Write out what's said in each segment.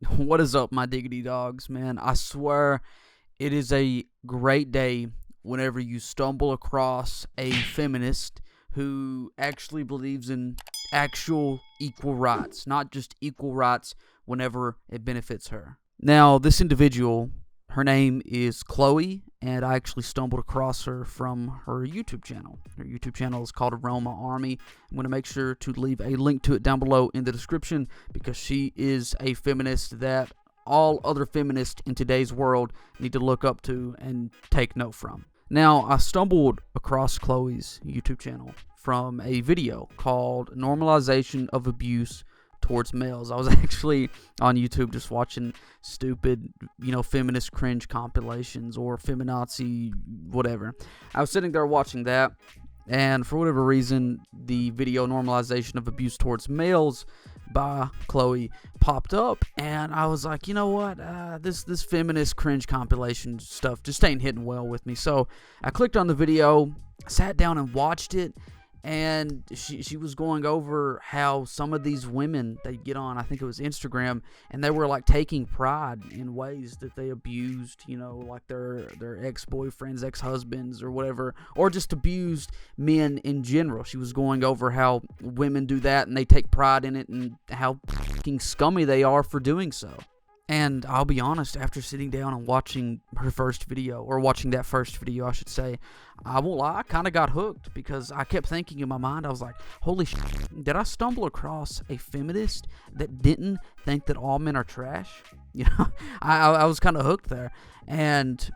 What is up, my diggity dogs, man? I swear it is a great day whenever you stumble across a feminist who actually believes in actual equal rights, not just equal rights whenever it benefits her. Now, this individual, her name is Chloe, and I actually stumbled across her from her YouTube channel. Her YouTube channel is called Roma Army. I'm going to make sure to leave a link to it down below in the description because she is a feminist that all other feminists in today's world need to look up to and take note from. Now, I stumbled across Chloe's YouTube channel from a video called Normalization of Abuse Towards Males. I was actually on YouTube just watching stupid, feminist cringe compilations or feminazi, whatever. I was sitting there watching that, and for whatever reason, the video Normalization of Abuse Towards Males by Chloe popped up, and I was like, you know what, this feminist cringe compilation stuff just ain't hitting well with me. So I clicked on the video, sat down and watched it, and she was going over how some of these women, they get on, I think it was Instagram, and they were like taking pride in ways that they abused, like their ex-boyfriends, ex-husbands or whatever, or just abused men in general. She was going over how women do that and they take pride in it and how fucking scummy they are for doing so. And I'll be honest, after sitting down and watching her first video, or watching that first video, I should say, I won't lie, I kind of got hooked because I kept thinking in my mind, I was like, holy shit, did I stumble across a feminist that didn't think that all men are trash? I was kind of hooked there. And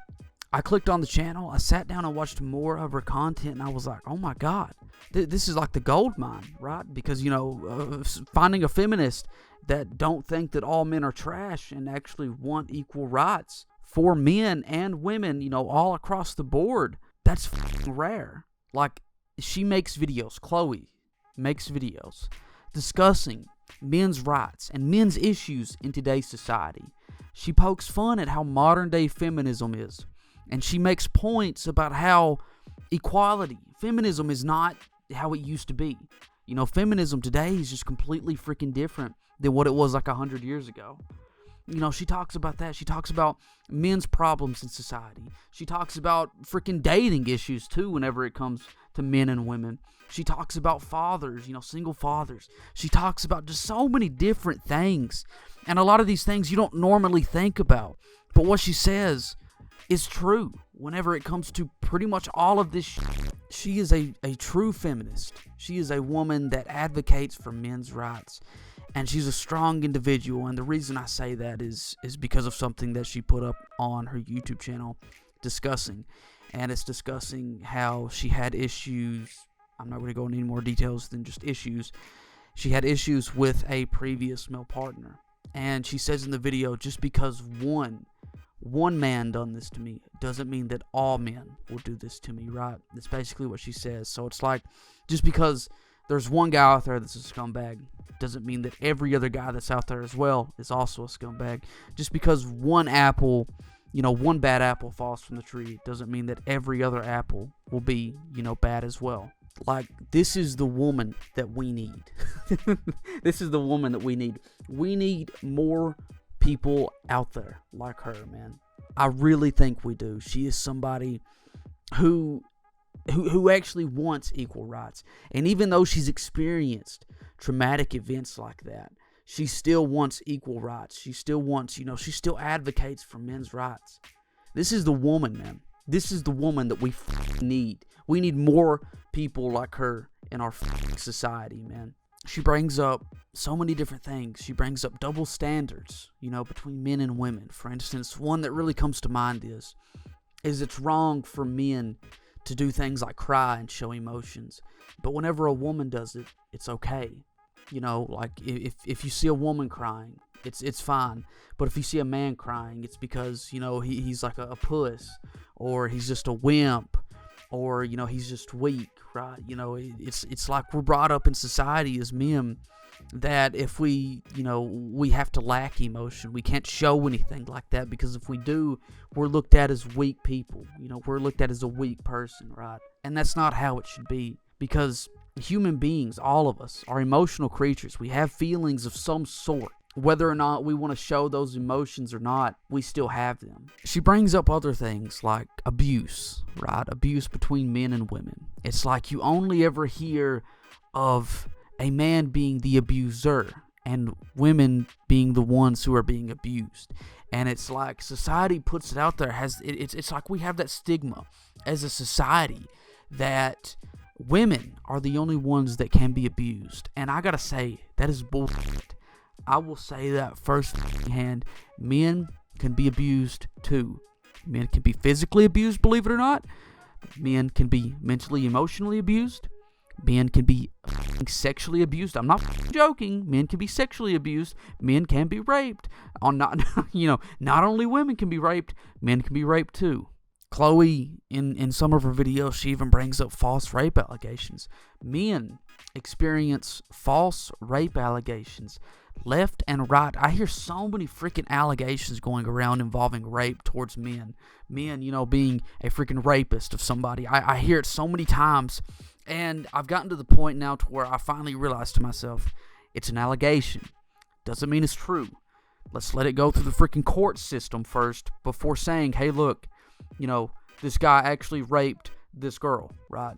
I clicked on the channel, I sat down and watched more of her content, and I was like, oh my god, this is like the gold mine, right? Because, finding a feminist that don't think that all men are trash and actually want equal rights for men and women, all across the board, that's fucking rare. Like, she makes videos, Chloe makes videos discussing men's rights and men's issues in today's society. She pokes fun at how modern day feminism is, and she makes points about how feminism is not how it used to be. Feminism today is just completely freaking different than what it was like 100 years ago. She talks about that. She talks about men's problems in society. She talks about freaking dating issues too whenever it comes to men and women. She talks about fathers, single fathers. She talks about just so many different things. And a lot of these things you don't normally think about. But what she says is true whenever it comes to pretty much all of this shit. She is a true feminist. She is a woman that advocates for men's rights. And she's a strong individual, and the reason I say that is because of something that she put up on her YouTube channel discussing. And it's discussing how she had issues. I'm not going to go into any more details than just issues. She had issues with a previous male partner. And she says in the video, just because one man done this to me doesn't mean that all men will do this to me, right? That's basically what she says. So it's like, just because there's one guy out there that's a scumbag doesn't mean that every other guy that's out there as well is also a scumbag. Just because one bad apple falls from the tree doesn't mean that every other apple will be, bad as well. Like, this is the woman that we need. This is the woman that we need. We need more people out there like her, man. I really think we do. She is somebody who actually wants equal rights. And even though she's experienced traumatic events like that, she still wants equal rights. She still wants, she still advocates for men's rights. This is the woman, man. This is the woman that we need. We need more people like her in our society, man. She brings up so many different things. She brings up double standards, between men and women. For instance, one that really comes to mind is it's wrong for men to do things like cry and show emotions. But whenever a woman does it, it's okay. Like if you see a woman crying, it's fine. But if you see a man crying, it's because, he's like a puss, or he's just a wimp, or, he's just weak, right? It's like we're brought up in society as men that if we have to lack emotion. We can't show anything like that, because if we do, we're looked at as weak people. We're looked at as a weak person, right? And that's not how it should be, because human beings, all of us, are emotional creatures. We have feelings of some sort. whether or not we want to show those emotions or not, we still have them. She brings up other things like abuse, right? Abuse between men and women. It's like you only ever hear of a man being the abuser and women being the ones who are being abused. And it's like society puts it out there. It's like we have that stigma as a society that women are the only ones that can be abused. And I gotta say, that is bullshit. I will say that firsthand. Men can be abused too. Men can be physically abused, believe it or not. Men can be mentally, emotionally abused. Men can be sexually abused. I'm not joking. Men can be sexually abused. Men can be raped. Not only women can be raped, men can be raped too. Chloe, in some of her videos, she even brings up false rape allegations. Men experience false rape allegations left and right. I hear so many freaking allegations going around involving rape towards men. Men, being a freaking rapist of somebody. I hear it so many times. And I've gotten to the point now to where I finally realized to myself, it's an allegation. Doesn't mean it's true. Let's let it go through the freaking court system first before saying, hey, look, this guy actually raped this girl, right?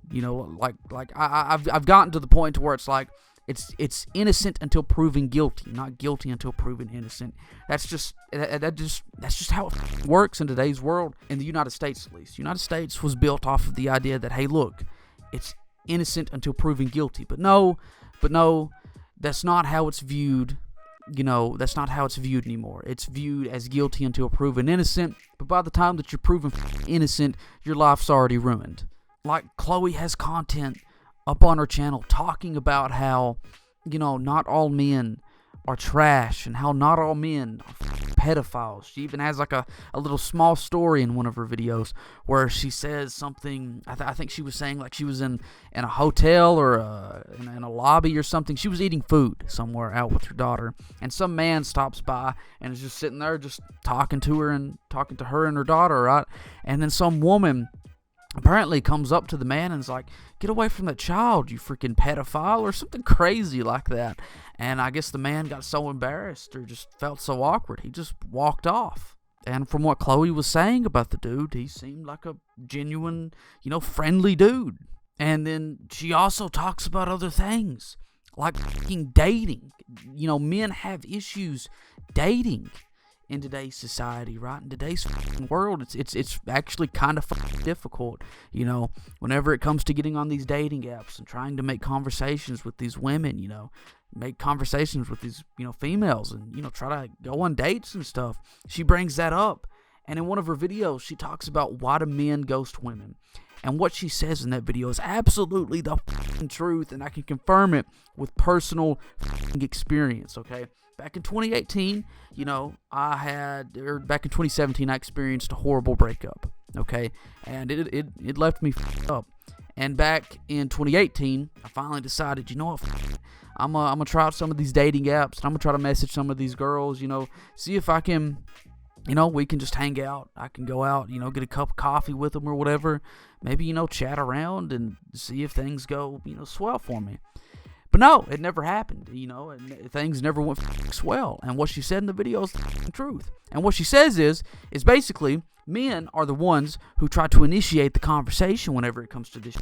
I've gotten to the point to where it's like, it's innocent until proven guilty, not guilty until proven innocent. That's just how it works in today's world, in the United States at least. The United States was built off of the idea that, hey, look, it's innocent until proven guilty. But no, that's not how it's viewed. That's not how it's viewed anymore. It's viewed as guilty until proven innocent. But by the time that you're proven innocent, your life's already ruined. Like, Chloe has content up on her channel talking about how, not all men are trash and how not all men are pedophiles. She even has like a little small story in one of her videos where she says something. I think she was saying like she was in a hotel or in a lobby or something. She was eating food somewhere out with her daughter, and some man stops by and is just sitting there just talking to her and her daughter, right? And then some woman apparently comes up to the man and is like, get away from that child, you freaking pedophile, or something crazy like that. And I guess the man got so embarrassed or just felt so awkward, he just walked off. And from what Chloe was saying about the dude, he seemed like a genuine, friendly dude. And then she also talks about other things, like dating. Men have issues dating in today's society, right? In today's world, it's actually kind of difficult, whenever it comes to getting on these dating apps and trying to make conversations with these women, make conversations with these, females, and, try to go on dates and stuff. She brings that up. And in one of her videos, she talks about why do men ghost women. And what she says in that video is absolutely the truth, and I can confirm it with personal experience, okay? Back in 2018, back in 2017, I experienced a horrible breakup, okay? And it left me up. And back in 2018, I finally decided, what, I'm gonna try out some of these dating apps, and I'm gonna try to message some of these girls, see if I can, we can just hang out. I can go out, get a cup of coffee with them or whatever. Maybe, chat around and see if things go, swell for me. But no, it never happened, and things never went swell. And what she said in the video is the truth. And what she says is basically, men are the ones who try to initiate the conversation whenever it comes to this.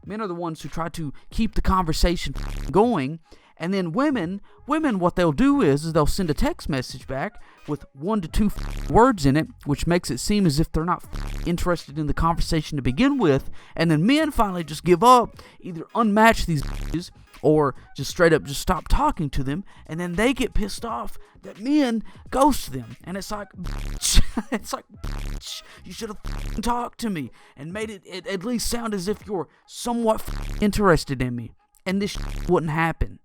Men are the ones who try to keep the conversation going. And then women, what they'll do is they'll send a text message back with 1 to 2 words in it, which makes it seem as if they're not interested in the conversation to begin with. And then men finally just give up, either unmatch these bitches or just straight up just stop talking to them. And then they get pissed off that men ghost them. And it's like, bitch, bitch, you should have talked to me and made it at least sound as if you're somewhat interested in me. And this wouldn't happen.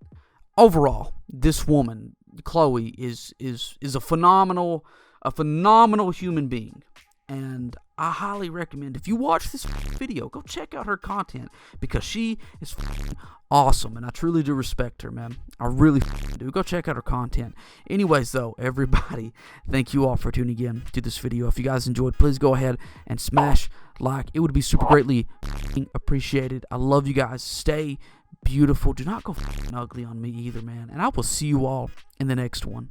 Overall, this woman, Chloe, is a phenomenal human being, and I highly recommend, if you watch this video, go check out her content, because she is awesome, and I truly do respect her, man. I really do. Go check out her content. Anyways, though, everybody, thank you all for tuning in to this video. If you guys enjoyed, please go ahead and smash like. It would be super greatly appreciated. I love you guys. Stay beautiful. Do not go ugly on me either, man. And I will see you all in the next one.